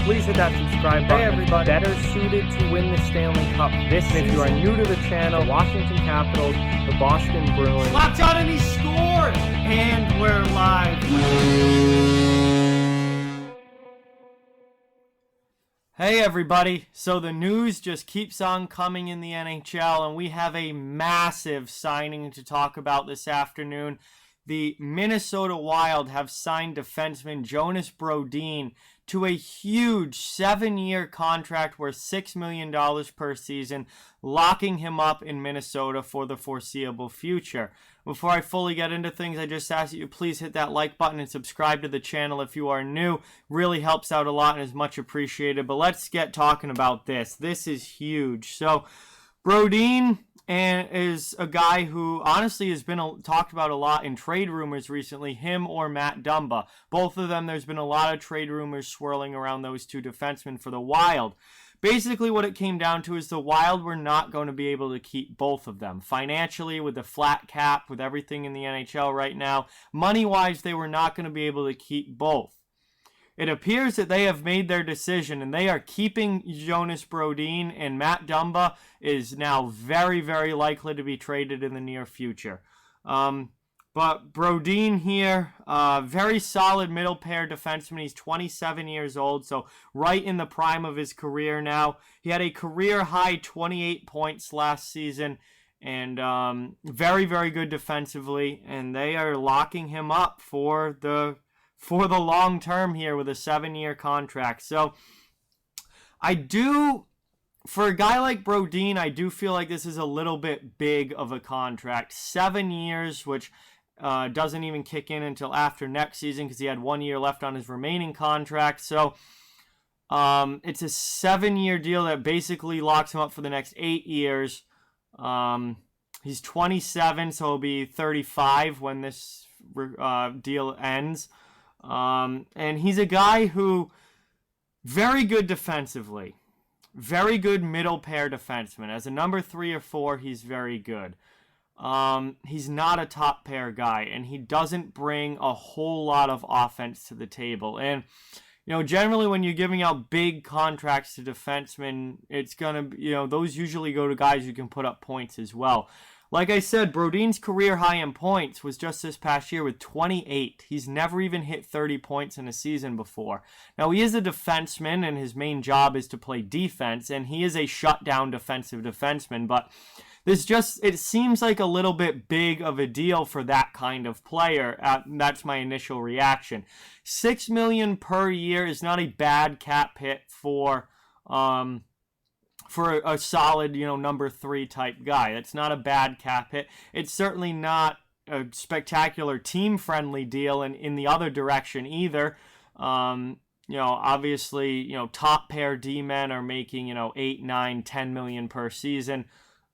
please hit that subscribe button. Hey everybody, better suited to win the Stanley Cup this season. If you are new to the channel, Washington Capitals, the Boston Bruins. Locked on and he scored! And we're live. Hey everybody, so the news just keeps on coming in the NHL, and we have a massive signing to talk about this afternoon. The Minnesota Wild have signed defenseman Jonas Brodin to a huge 7-year contract worth $6 million per season, locking him up in Minnesota for the foreseeable future. Before I fully get into things, I just ask that you please hit that like button and subscribe to the channel if you are new. Really helps out a lot and is much appreciated. But let's get talking about this. This is huge. So Brodin is a guy who honestly has been talked about a lot in trade rumors recently, him or Matt Dumba. Both of them, there's been a lot of trade rumors swirling around those two defensemen for the Wild. Basically, what it came down to is the Wild were not going to be able to keep both of them. Financially, with the flat cap, with everything in the NHL right now, money-wise, they were not going to be able to keep both. It appears that they have made their decision, and they are keeping Jonas Brodin, and Matt Dumba is now very, very likely to be traded in the near future. But Brodin here, very solid middle pair defenseman. He's 27 years old, so right in the prime of his career now. He had a career-high 28 points last season, and very, very good defensively, and they are locking him up for the long term here with a 7-year contract. So for a guy like Brodin, I do feel like this is a little bit big of a contract. 7 years, which doesn't even kick in until after next season because he had 1 year left on his remaining contract. So it's a 7-year deal that basically locks him up for the next 8 years. He's 27, so he'll be 35 when this deal ends. And he's a guy who, very good defensively, very good middle pair defenseman. As a number 3 or 4, he's very good. He's not a top pair guy, and he doesn't bring a whole lot of offense to the table. And, you know, generally when you're giving out big contracts to defensemen, it's going to, those usually go to guys who can put up points as well. Like I said, Brodin's career high in points was just this past year with 28. He's never even hit 30 points in a season before. Now, he is a defenseman, and his main job is to play defense, and he is a shutdown defensive defenseman, but it seems like a little bit big of a deal for that kind of player. That's my initial reaction. $6 million per year is not a bad cap hit for a solid, number 3 type guy. It's not a bad cap hit. It's certainly not a spectacular team-friendly deal in the other direction either. Obviously, top pair D-men are making, 8, 9, 10 million per season.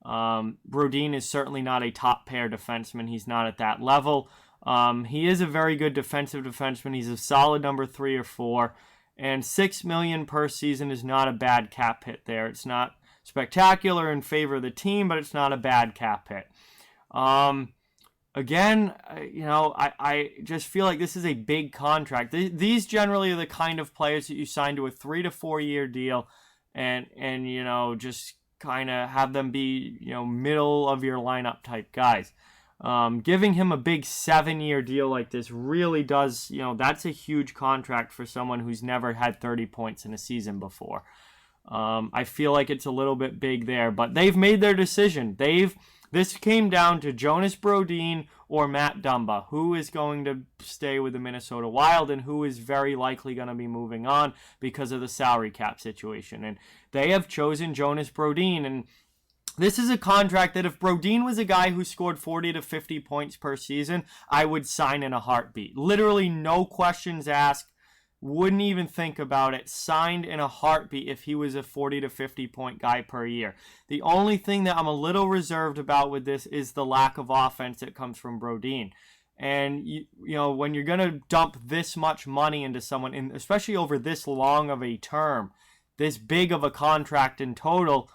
Brodin is certainly not a top pair defenseman. He's not at that level. He is a very good defensive defenseman. He's a solid number 3 or 4. And $6 million per season is not a bad cap hit there. It's not spectacular in favor of the team, but it's not a bad cap hit. Again, I just feel like this is a big contract. These generally are the kind of players that you sign to a 3 to 4 year deal, and just kind of have them be middle of your lineup type guys. Giving him a big 7-year deal like this really does, that's a huge contract for someone who's never had 30 points in a season before. I feel like it's a little bit big there, but they've made their decision. This came down to Jonas Brodin or Matt Dumba, who is going to stay with the Minnesota Wild and who is very likely going to be moving on because of the salary cap situation. And they have chosen Jonas Brodin, and this is a contract that if Brodin was a guy who scored 40 to 50 points per season, I would sign in a heartbeat. Literally no questions asked. Wouldn't even think about it. Signed in a heartbeat if he was a 40 to 50 point guy per year. The only thing that I'm a little reserved about with this is the lack of offense that comes from Brodin. And, when you're going to dump this much money into someone, especially over this long of a term, this big of a contract in total,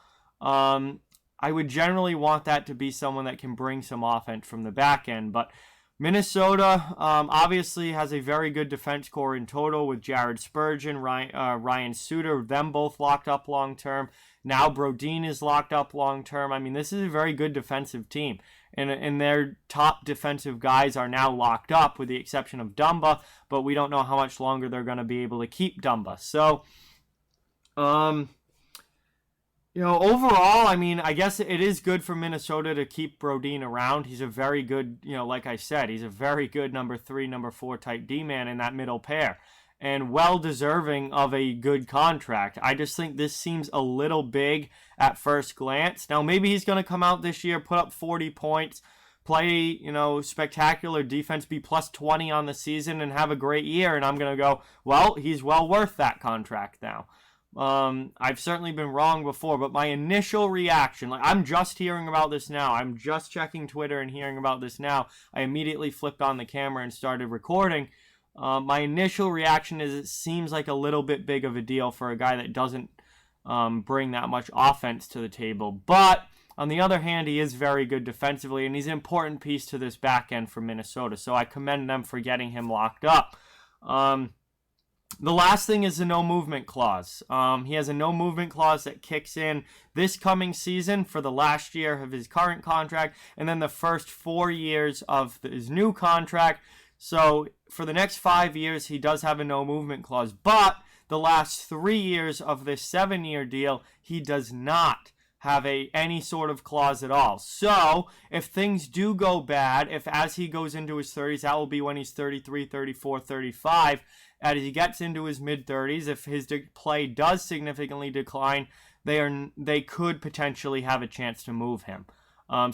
I would generally want that to be someone that can bring some offense from the back end. But Minnesota obviously has a very good defense core in total with Jared Spurgeon, Ryan Suter, them both locked up long term. Now Brodin is locked up long term. I mean, this is a very good defensive team. And their top defensive guys are now locked up with the exception of Dumba, but we don't know how much longer they're going to be able to keep Dumba. So, overall, I mean, I guess it is good for Minnesota to keep Brodin around. He's a very good, like I said, he's a very good number 3, number 4 type D-man in that middle pair. And well-deserving of a good contract. I just think this seems a little big at first glance. Now, maybe he's going to come out this year, put up 40 points, play, spectacular defense, be plus 20 on the season, and have a great year. And I'm going to go, well, he's well worth that contract now. I've certainly been wrong before, but my initial reaction, I'm just hearing about this now. I'm just checking Twitter and hearing about this now. I immediately flipped on the camera and started recording. My initial reaction is it seems like a little bit big of a deal for a guy that doesn't bring that much offense to the table. But on the other hand, he is very good defensively, and he's an important piece to this back end for Minnesota. So I commend them for getting him locked up. The last thing is the no movement clause. He has a no movement clause that kicks in this coming season for the last year of his current contract, and then the first 4 years of his new contract. So for the next 5 years, he does have a no movement clause. But the last 3 years of this 7-year deal, he does not have any sort of clause at all. So if things do go bad, if as he goes into his 30s, that will be when he's 33, 34, 35, as he gets into his mid-30s, if his play does significantly decline, they could potentially have a chance to move him.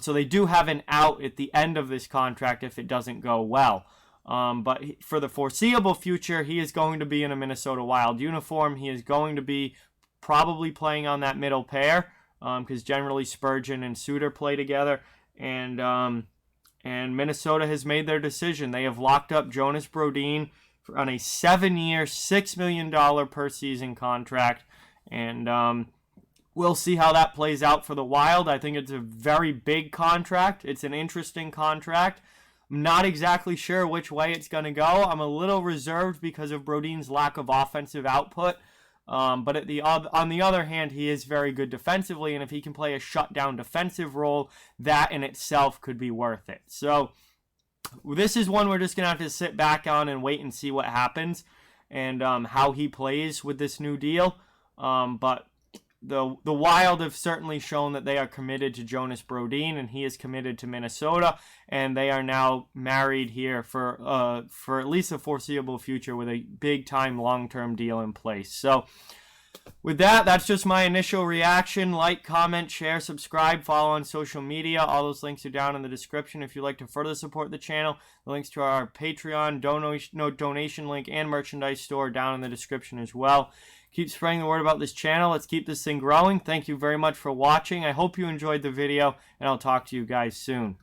So they do have an out at the end of this contract if it doesn't go well. But for the foreseeable future, he is going to be in a Minnesota Wild uniform. He is going to be probably playing on that middle pair because generally Spurgeon and Suter play together. And Minnesota has made their decision. They have locked up Jonas Brodin on a 7-year, $6 million per season contract. And we'll see how that plays out for the Wild. I think it's a very big contract. It's an interesting contract. I'm not exactly sure which way it's going to go. I'm a little reserved because of Brodin's lack of offensive output. But on the other hand, he is very good defensively, and if he can play a shutdown defensive role, that in itself could be worth it. So this is one we're just going to have to sit back on and wait and see what happens and how he plays with this new deal. But the Wild have certainly shown that they are committed to Jonas Brodin, and he is committed to Minnesota, and they are now married here for at least a foreseeable future with a big-time long-term deal in place. So with that, that's just my initial reaction. Like, comment, share, subscribe, follow on social media. All those links are down in the description if you'd like to further support the channel. The links to our Patreon donation link and merchandise store down in the description as well. Keep spreading the word about this channel. Let's keep this thing growing. Thank you very much for watching. I hope you enjoyed the video, and I'll talk to you guys soon.